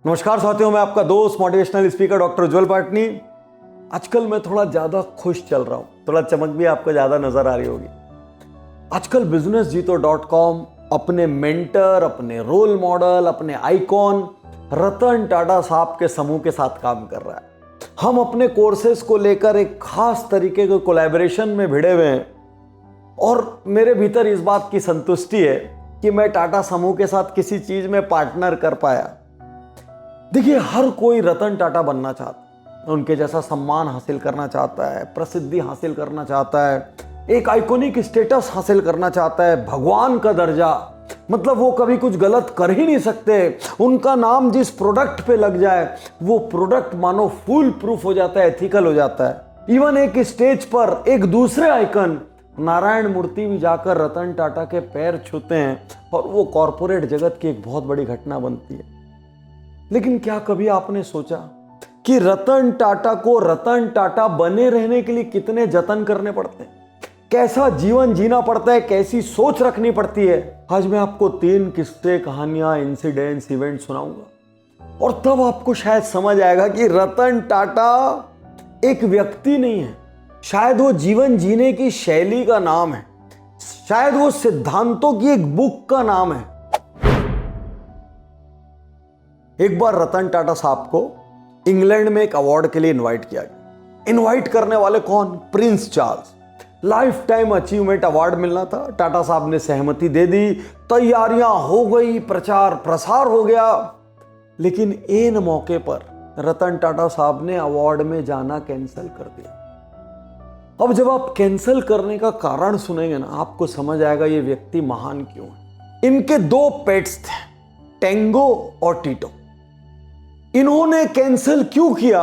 नमस्कार साथियों, मैं आपका दोस्त मोटिवेशनल स्पीकर डॉक्टर उज्जवल पाटनी। आजकल मैं थोड़ा ज़्यादा खुश चल रहा हूँ, थोड़ा चमक भी आपको ज़्यादा नज़र आ रही होगी। आजकल businessjito.com अपने मेंटर, अपने रोल मॉडल, अपने आइकॉन रतन टाटा साहब के समूह के साथ काम कर रहा है। हम अपने कोर्सेज को लेकर एक खास तरीके के कोलैबोरेशन में भिड़े हुए हैं और मेरे भीतर इस बात की संतुष्टि है कि मैं टाटा समूह के साथ किसी चीज़ में पार्टनर कर पाया। देखिए, हर कोई रतन टाटा बनना चाहता है, उनके जैसा सम्मान हासिल करना चाहता है, प्रसिद्धि हासिल करना चाहता है, एक आइकॉनिक स्टेटस हासिल करना चाहता है, भगवान का दर्जा। मतलब वो कभी कुछ गलत कर ही नहीं सकते। उनका नाम जिस प्रोडक्ट पे लग जाए वो प्रोडक्ट मानो फुल प्रूफ हो जाता है, एथिकल हो जाता है। इवन एक स्टेज पर एक दूसरे आइकन नारायण मूर्ति भी जाकर रतन टाटा के पैर छूते हैं और वो कॉरपोरेट जगत की एक बहुत बड़ी घटना बनती है। लेकिन क्या कभी आपने सोचा कि रतन टाटा को रतन टाटा बने रहने के लिए कितने जतन करने पड़ते हैं, कैसा जीवन जीना पड़ता है, कैसी सोच रखनी पड़ती है। आज मैं आपको 3 किस्से, कहानियां, इंसिडेंट्स, इवेंट सुनाऊंगा और तब आपको शायद समझ आएगा कि रतन टाटा एक व्यक्ति नहीं है, शायद वो जीवन जीने की शैली का नाम है, शायद वो सिद्धांतों की एक बुक का नाम है। एक बार रतन टाटा साहब को इंग्लैंड में एक अवार्ड के लिए इनवाइट किया गया। इनवाइट करने वाले कौन? Prince Charles. Life time achievement award मिलना था। टाटा साहब ने सहमति दे दी, तैयारियां हो गई, प्रचार प्रसार हो गया। लेकिन एन मौके पर रतन टाटा साहब ने अवार्ड में जाना कैंसिल कर दिया। अब जब आप कैंसिल करने का कारण सुनेंगे ना, आपको समझ आएगा ये व्यक्ति महान क्यों है। इनके 2 पेट्स थे, टेंगो और टीटो। इन्होंने कैंसिल क्यों किया?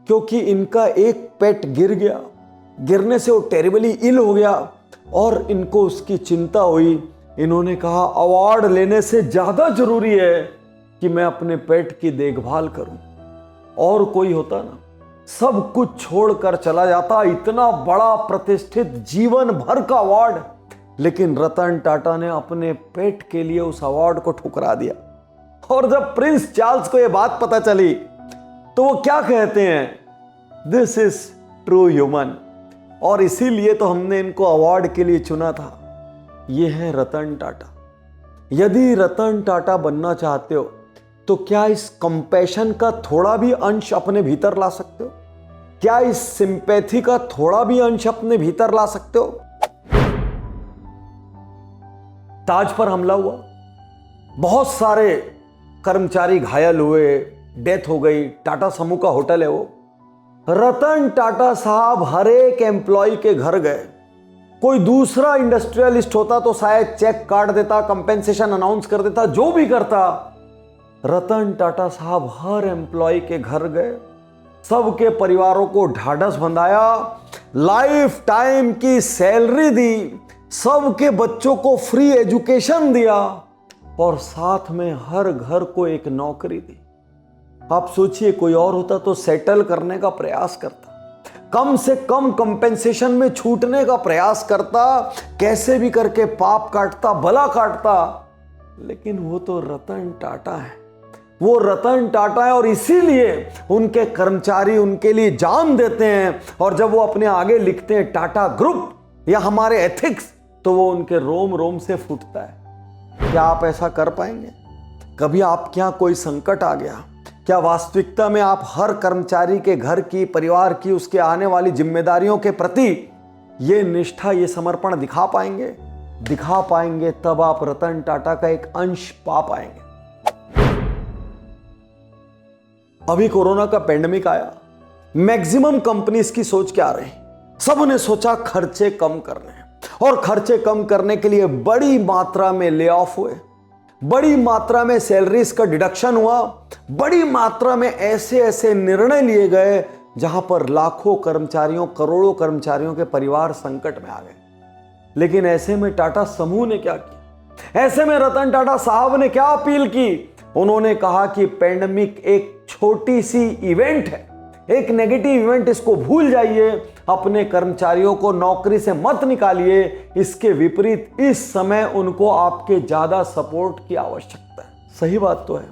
क्योंकि इनका एक पेट गिर गया, गिरने से वो टेरिबली इल हो गया और इनको उसकी चिंता हुई। इन्होंने कहा अवार्ड लेने से ज्यादा जरूरी है कि मैं अपने पेट की देखभाल करूं। और कोई होता ना, सब कुछ छोड़कर चला जाता, इतना बड़ा प्रतिष्ठित जीवन भर का अवार्ड। लेकिन रतन टाटा ने अपने पेट के लिए उस अवार्ड को ठुकरा दिया। और जब प्रिंस चार्ल्स को यह बात पता चली तो वो क्या कहते हैं? This is true human. और इसीलिए तो हमने इनको अवार्ड के लिए चुना था। ये है रतन टाटा। यदि रतन टाटा बनना चाहते हो तो क्या इस कंपैशन का थोड़ा भी अंश अपने भीतर ला सकते हो? क्या इस सिंपैथी का थोड़ा भी अंश अपने भीतर ला सकते हो? ताज पर हमला हुआ, बहुत सारे कर्मचारी घायल हुए, डेथ हो गई। टाटा समूह का होटल है वो। रतन टाटा साहब हर एक एम्प्लॉय के घर गए। कोई दूसरा इंडस्ट्रियलिस्ट होता तो शायद चेक काट देता, कंपेंसेशन अनाउंस कर देता, जो भी करता। रतन टाटा साहब हर एम्प्लॉय के घर गए, सबके परिवारों को ढाढ़स बंधाया, लाइफ टाइम की सैलरी दी, सबके बच्चों को फ्री एजुकेशन दिया और साथ में हर घर को एक नौकरी दी। आप सोचिए, कोई और होता तो सेटल करने का प्रयास करता, कम से कम कंपेंसेशन में छूटने का प्रयास करता, कैसे भी करके पाप काटता, भला काटता। लेकिन वो तो रतन टाटा है, वो रतन टाटा है और इसीलिए उनके कर्मचारी उनके लिए जान देते हैं। और जब वो अपने आगे लिखते हैं टाटा ग्रुप या हमारे एथिक्स, तो वो उनके रोम रोम से फूटता है। क्या आप ऐसा कर पाएंगे? कभी आपके यहाँ कोई संकट आ गया, क्या वास्तविकता में आप हर कर्मचारी के घर की, परिवार की, उसके आने वाली जिम्मेदारियों के प्रति ये निष्ठा, ये समर्पण दिखा पाएंगे? दिखा पाएंगे तब आप रतन टाटा का एक अंश पा पाएंगे। अभी कोरोना का पेंडेमिक आया, मैक्सिमम कंपनीज की सोच क्या रही? सबने सोचा खर्चे कम करने हैं और खर्चे कम करने के लिए बड़ी मात्रा में ले ऑफ हुए, बड़ी मात्रा में सैलरीज का डिडक्शन हुआ, बड़ी मात्रा में ऐसे ऐसे निर्णय लिए गए जहां पर लाखों कर्मचारियों, करोड़ों कर्मचारियों के परिवार संकट में आ गए। लेकिन ऐसे में टाटा समूह ने क्या किया? ऐसे में रतन टाटा साहब ने क्या अपील की? उन्होंने कहा कि पेंडेमिक एक छोटी सी इवेंट है, एक नेगेटिव इवेंट, इसको भूल जाइए, अपने कर्मचारियों को नौकरी से मत निकालिए। इसके विपरीत इस समय उनको आपके ज्यादा सपोर्ट की आवश्यकता है। सही बात तो है,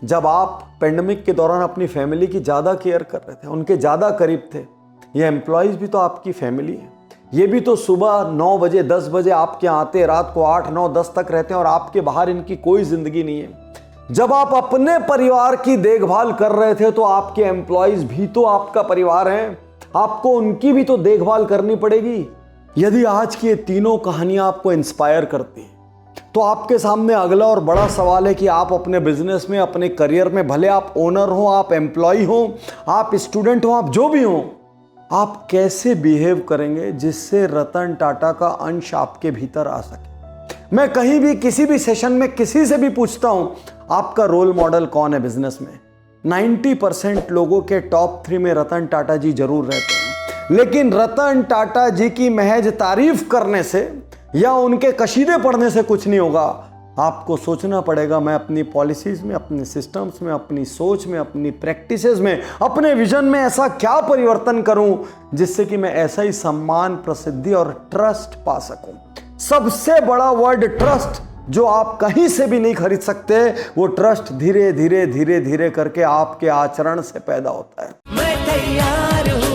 जब आप पेंडेमिक के दौरान अपनी फैमिली की ज़्यादा केयर कर रहे थे, उनके ज़्यादा करीब थे। ये एम्प्लॉयज़ भी तो आपकी फैमिली है। ये भी तो सुबह 9 बजे 10 बजे आपके आते, रात को 8 9 10 तक रहते हैं और आपके बाहर इनकी कोई ज़िंदगी नहीं है। जब आप अपने परिवार की देखभाल कर रहे थे तो आपके एम्प्लॉयज़ भी तो आपका परिवार हैं, आपको उनकी भी तो देखभाल करनी पड़ेगी। यदि आज की ये तीनों कहानियां आपको इंस्पायर करती हैं तो आपके सामने अगला और बड़ा सवाल है कि आप अपने बिजनेस में, अपने करियर में, भले आप ओनर हो, आप एम्प्लॉय हो, आप स्टूडेंट हो, आप जो भी हो, आप कैसे बिहेव करेंगे जिससे रतन टाटा का अंश आपके भीतर आ सके। मैं कहीं भी किसी भी सेशन में किसी से भी पूछता हूं आपका रोल मॉडल कौन है बिजनेस में, 90% लोगों के टॉप 3 में रतन टाटा जी जरूर रहते हैं। लेकिन रतन टाटा जी की महज तारीफ करने से या उनके कशीदे पढ़ने से कुछ नहीं होगा। आपको सोचना पड़ेगा, मैं अपनी पॉलिसीज में, अपने सिस्टम्स में, अपनी सोच में, अपनी प्रैक्टिसेस में, अपने विजन में ऐसा क्या परिवर्तन करूं जिससे कि मैं ऐसा ही सम्मान, प्रसिद्धि और ट्रस्ट पा सकूं। सबसे बड़ा वर्ड ट्रस्ट, जो आप कहीं से भी नहीं खरीद सकते। वो ट्रस्ट धीरे धीरे धीरे धीरे करके आपके आचरण से पैदा होता है। मैं तैयार हूं।